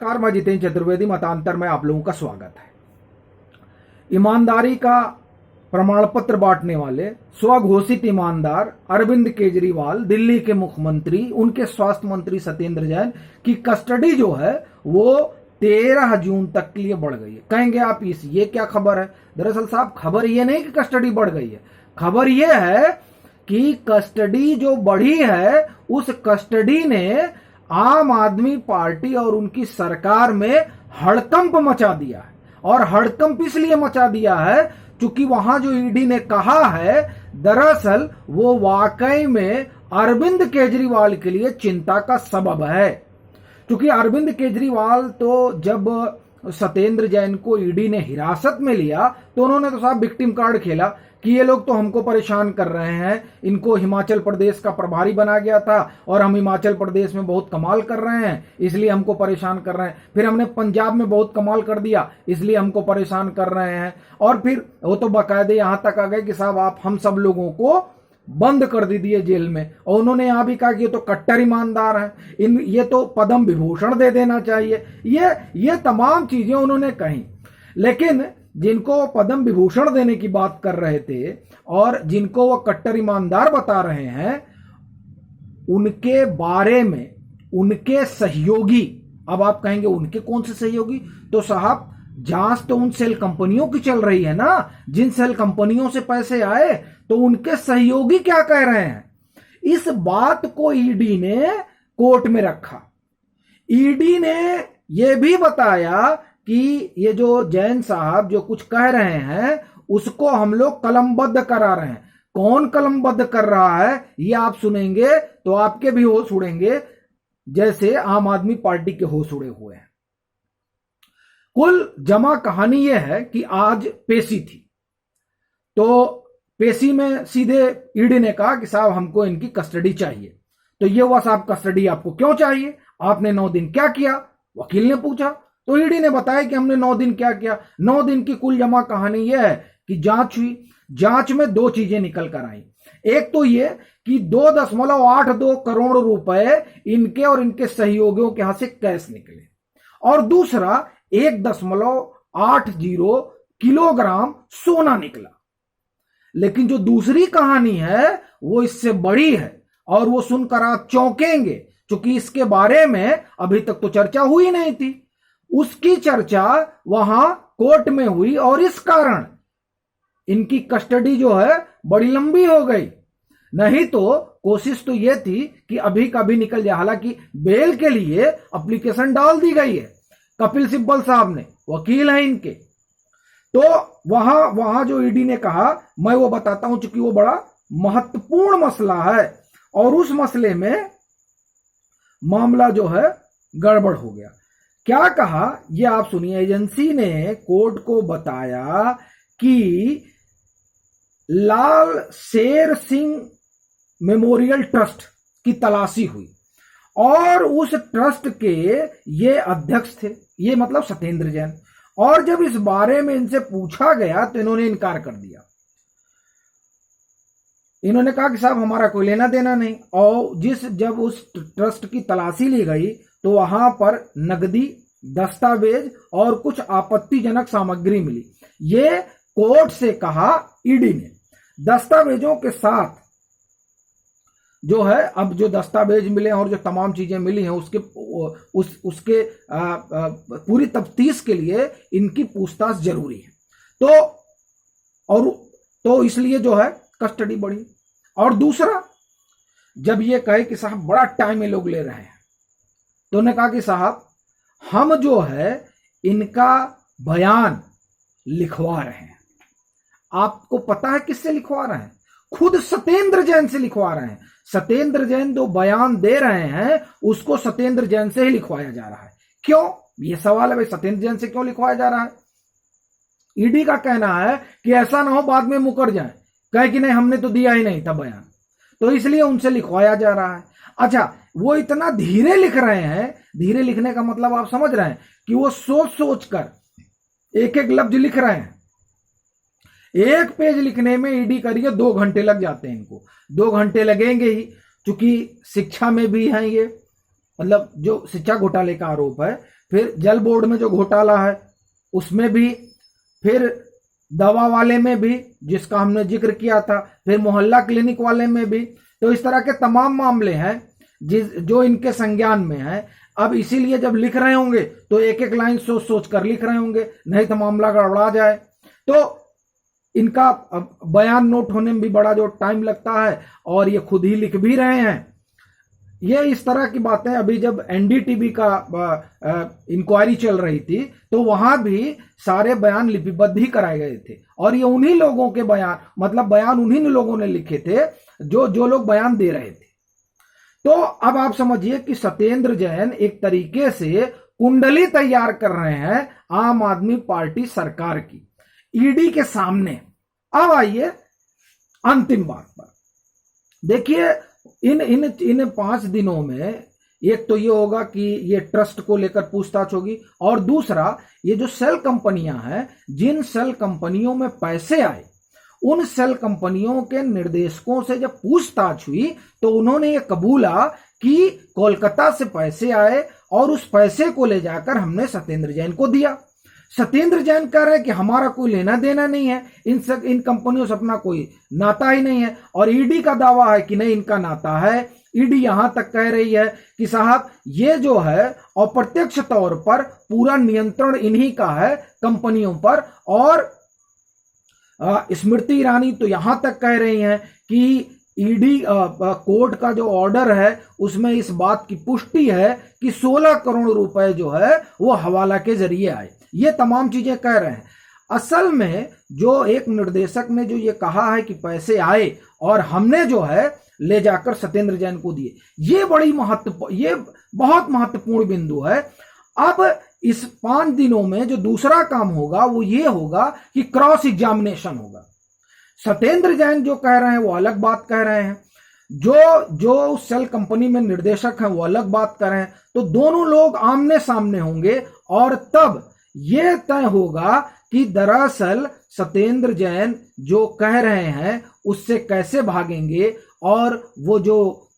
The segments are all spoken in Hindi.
नमस्कार, मैं जितेंद्र चतुर्वेदी। मतांतर में आप लोगों का स्वागत है। ईमानदारी का प्रमाण पत्र बांटने वाले स्वघोषित ईमानदार अरविंद केजरीवाल, दिल्ली के मुख्यमंत्री, उनके स्वास्थ्य मंत्री सत्येंद्र जैन की कस्टडी जो है वो 13 जून तक के लिए बढ़ गई है। कहेंगे आप ये क्या खबर है? दरअसल साहब, खबर ये नहीं कि कस्टडी बढ़ गई है, खबर ये है कि कस्टडी जो बढ़ी है उस कस्टडी ने आम आदमी पार्टी और उनकी सरकार में हड़कंप मचा दिया है। और हड़कंप इसलिए मचा दिया है क्योंकि वहां जो ईडी ने कहा है, दरअसल वो वाकई में अरविंद केजरीवाल के लिए चिंता का सबब है। क्योंकि अरविंद केजरीवाल तो जब सत्येंद्र जैन को ईडी ने हिरासत में लिया तो उन्होंने तो साहब विक्टिम कार्ड खेला कि ये लोग तो हमको परेशान कर रहे हैं, इनको हिमाचल प्रदेश का प्रभारी बना गया था और हम हिमाचल प्रदेश में बहुत कमाल कर रहे हैं इसलिए हमको परेशान कर रहे हैं, फिर हमने पंजाब में बहुत कमाल कर दिया इसलिए हमको परेशान कर रहे हैं, और फिर वो तो बाकायदे यहां तक आ गए कि साहब आप हम सब लोगों को बंद कर दीजिए जेल में। और उन्होंने यहां भी कहा कि ये तो कट्टर ईमानदार हैं, ये तो पद्म विभूषण दे देना चाहिए। ये तमाम चीजें उन्होंने कही। लेकिन जिनको पद्म विभूषण देने की बात कर रहे थे और जिनको वो कट्टर ईमानदार बता रहे हैं, उनके बारे में उनके सहयोगी, अब आप कहेंगे उनके कौन से सहयोगी? तो साहब, जांच तो उन सेल कंपनियों की चल रही है ना, जिन सेल कंपनियों से पैसे आए, तो उनके सहयोगी क्या कह रहे हैं? इस बात को ईडी ने कोर्ट में रखा। ईडी ने यह भी बताया कि ये जो जैन साहब जो कुछ कह रहे हैं उसको हम लोग कलमबद्ध करा रहे हैं। कौन कलमबद्ध कर रहा है ये आप सुनेंगे तो आपके भी होश उड़ेंगे जैसे आम आदमी पार्टी के होश उड़े हुए हैं। कुल जमा कहानी यह है कि आज पेशी थी, तो पेशी में सीधे ईडी ने कहा कि साहब हमको इनकी कस्टडी चाहिए। तो ये हुआ, साहब कस्टडी आपको क्यों चाहिए? आपने 9 दिन क्या किया? वकील ने पूछा। तो ईडी ने बताया कि हमने 9 दिन क्या किया। 9 दिन की कुल जमा कहानी यह है कि जांच हुई, जांच में 2 चीजें निकल कर आई। एक तो ये कि 2.82 करोड़ रुपए इनके और इनके सहयोगियों के हाथ से कैश निकले, और दूसरा 1.80 किलोग्राम सोना निकला। लेकिन जो दूसरी कहानी है वो इससे बड़ी है और वो सुनकर आप चौंकेंगे, क्योंकि इसके बारे में अभी तक तो चर्चा हुई नहीं थी। उसकी चर्चा वहां कोर्ट में हुई और इस कारण इनकी कस्टडी जो है बड़ी लंबी हो गई। नहीं तो कोशिश तो यह थी कि अभी का भी निकल जाए। हालांकि बेल के लिए एप्लीकेशन डाल दी गई है कपिल सिब्बल साहब ने, वकील हैं इनके। तो वहां जो ईडी ने कहा, मैं वो बताता हूं क्योंकि वो बड़ा महत्वपूर्ण मसला है और उस मसले में मामला जो है गड़बड़ हो गया। क्या कहा ये आप सुनिए। एजेंसी ने कोर्ट को बताया कि लाल शेर सिंह मेमोरियल ट्रस्ट की तलाशी हुई और उस ट्रस्ट के ये अध्यक्ष थे, ये मतलब सत्येंद्र जैन। और जब इस बारे में इनसे पूछा गया तो इन्होंने इनकार कर दिया। इन्होंने कहा कि साहब हमारा कोई लेना देना नहीं। और जब उस ट्रस्ट की तलाशी ली गई तो वहां पर नकदी, दस्तावेज और कुछ आपत्तिजनक सामग्री मिली। ये कोर्ट से कहा ईडी ने। दस्तावेजों के साथ जो है, अब जो दस्तावेज मिले और जो तमाम चीजें मिली हैं उसके पूरी तफ्तीश के लिए इनकी पूछताछ जरूरी है। तो इसलिए जो है कस्टडी बढ़ी। और दूसरा, जब ये कहे कि साहब बड़ा टाइम ये लोग ले रहे हैं, तो उन्होंने कहा कि साहब हम जो है इनका बयान लिखवा रहे हैं। आपको पता है किससे लिखवा रहे हैं? खुद सत्येंद्र जैन से लिखवा रहे हैं। सत्येंद्र जैन जो बयान दे रहे हैं उसको सत्येंद्र जैन से ही लिखवाया जा रहा है। क्यों? ये सवाल है भाई, सत्येंद्र जैन से क्यों लिखवाया जा रहा है? ईडी का कहना है कि ऐसा ना हो बाद में मुकर जाए, कहे कि नहीं हमने तो दिया ही नहीं था बयान, तो इसलिए उनसे लिखवाया जा रहा है। अच्छा, वो इतना धीरे लिख रहे हैं, धीरे लिखने का मतलब आप समझ रहे हैं कि वो सोच सोच कर एक एक लफ्ज लिख रहे हैं। एक पेज लिखने में ईडी करिए 2 घंटे लग जाते हैं इनको, 2 घंटे लगेंगे ही, क्योंकि शिक्षा में भी हैं ये, मतलब जो शिक्षा घोटाले का आरोप है, फिर जल बोर्ड में जो घोटाला है उसमें भी, फिर दवा वाले में भी जिसका हमने जिक्र किया था, फिर मोहल्ला क्लिनिक वाले में भी। तो इस तरह के तमाम मामले हैं जो इनके संज्ञान में है। अब इसीलिए जब लिख रहे होंगे तो एक एक लाइन सोच सोच कर लिख रहे होंगे, नहीं तो मामला गड़बड़ा जाए। तो इनका बयान नोट होने में भी बड़ा जो टाइम लगता है, और ये खुद ही लिख भी रहे हैं। ये इस तरह की बातें अभी जब एनडीटीवी का इंक्वायरी चल रही थी तो वहां भी सारे बयान लिपिबद्ध ही कराए गए थे, और ये उन्हीं लोगों के बयान, मतलब बयान उन्हीं लोगों ने लिखे थे जो लोग बयान दे रहे थे। तो अब आप समझिए कि सत्येंद्र जैन एक तरीके से कुंडली तैयार कर रहे हैं आम आदमी पार्टी सरकार की ईडी के सामने। अब आइए अंतिम बात पर। देखिए इन 5 दिनों में एक तो ये होगा कि ये ट्रस्ट को लेकर पूछताछ होगी, और दूसरा ये जो सेल कंपनियां हैं, जिन सेल कंपनियों में पैसे आए, उन सेल कंपनियों के निर्देशकों से जब पूछताछ हुई तो उन्होंने ये कबूला कि कोलकाता से पैसे आए और उस पैसे को ले जाकर हमने सत्येंद्र जैन को दिया। सत्येंद्र जैन कह रहे हैं कि हमारा कोई लेना देना नहीं है, इन कंपनियों से अपना कोई नाता ही नहीं है, और ईडी का दावा है कि नहीं इनका नाता है। ईडी यहां तक कह रही है कि साहब ये जो है अप्रत्यक्ष तौर पर पूरा नियंत्रण इन्हीं का है कंपनियों पर। और स्मृति ईरानी तो यहां तक कह रही हैं कि ईडी कोर्ट का जो ऑर्डर है उसमें इस बात की पुष्टि है कि 16 करोड़ रुपए जो है वो हवाला के जरिए आए। ये तमाम चीजें कह रहे हैं। असल में जो एक निर्देशक ने जो ये कहा है कि पैसे आए और हमने जो है ले जाकर सत्येंद्र जैन को दिए, ये बहुत महत्वपूर्ण बिंदु है। अब इस 5 दिनों में जो दूसरा काम होगा वो ये होगा कि क्रॉस एग्जामिनेशन होगा। सत्येंद्र जैन जो कह रहे हैं वो अलग बात कह रहे हैं, जो सेल कंपनी में निर्देशक हैं वो अलग बात कर रहे हैं। तो दोनों लोग आमने सामने होंगे और तब यह तय होगा कि दरअसल सत्येंद्र जैन जो कह रहे हैं उससे कैसे भागेंगे, और वो जो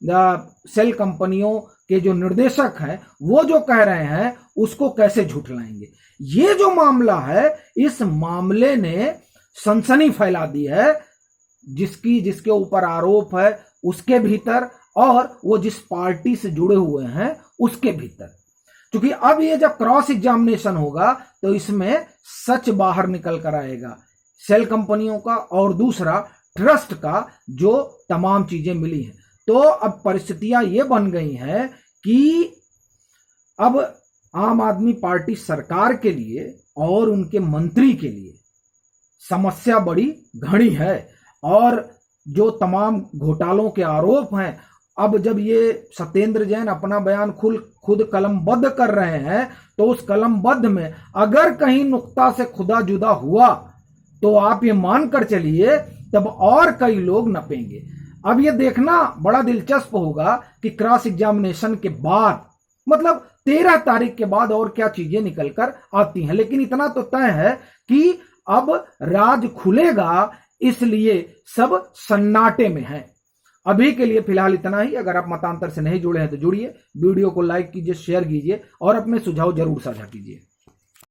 सेल कंपनियों के जो निर्देशक हैं वो जो कह रहे हैं उसको कैसे झुठलाएंगे। ये जो मामला है, इस मामले ने सनसनी फैला दी है जिसके ऊपर आरोप है उसके भीतर, और वो जिस पार्टी से जुड़े हुए हैं उसके भीतर। क्योंकि अब ये जब क्रॉस एग्जामिनेशन होगा तो इसमें सच बाहर निकल कर आएगा, सेल कंपनियों का और दूसरा ट्रस्ट का जो तमाम चीजें मिली हैं। तो अब परिस्थितियां ये बन गई हैं कि अब आम आदमी पार्टी सरकार के लिए और उनके मंत्री के लिए समस्या बड़ी घनी है, और जो तमाम घोटालों के आरोप हैं, अब जब ये सत्येंद्र जैन अपना बयान खुद कलमबद्ध कर रहे हैं तो उस कलमबद्ध में अगर कहीं नुक्ता से खुदा जुदा हुआ तो आप ये मानकर चलिए तब और कई लोग नपेंगे। अब ये देखना बड़ा दिलचस्प होगा कि क्रॉस एग्जामिनेशन के बाद, मतलब 13 तारीख के बाद और क्या चीजें निकलकर आती हैं। लेकिन इतना तो तय है कि अब राज खुलेगा, इसलिए सब सन्नाटे में हैं। अभी के लिए फिलहाल इतना ही। अगर आप मतांतर से नहीं जुड़े हैं तो जुड़िए, वीडियो को लाइक कीजिए, शेयर कीजिए और अपने सुझाव जरूर साझा कीजिए।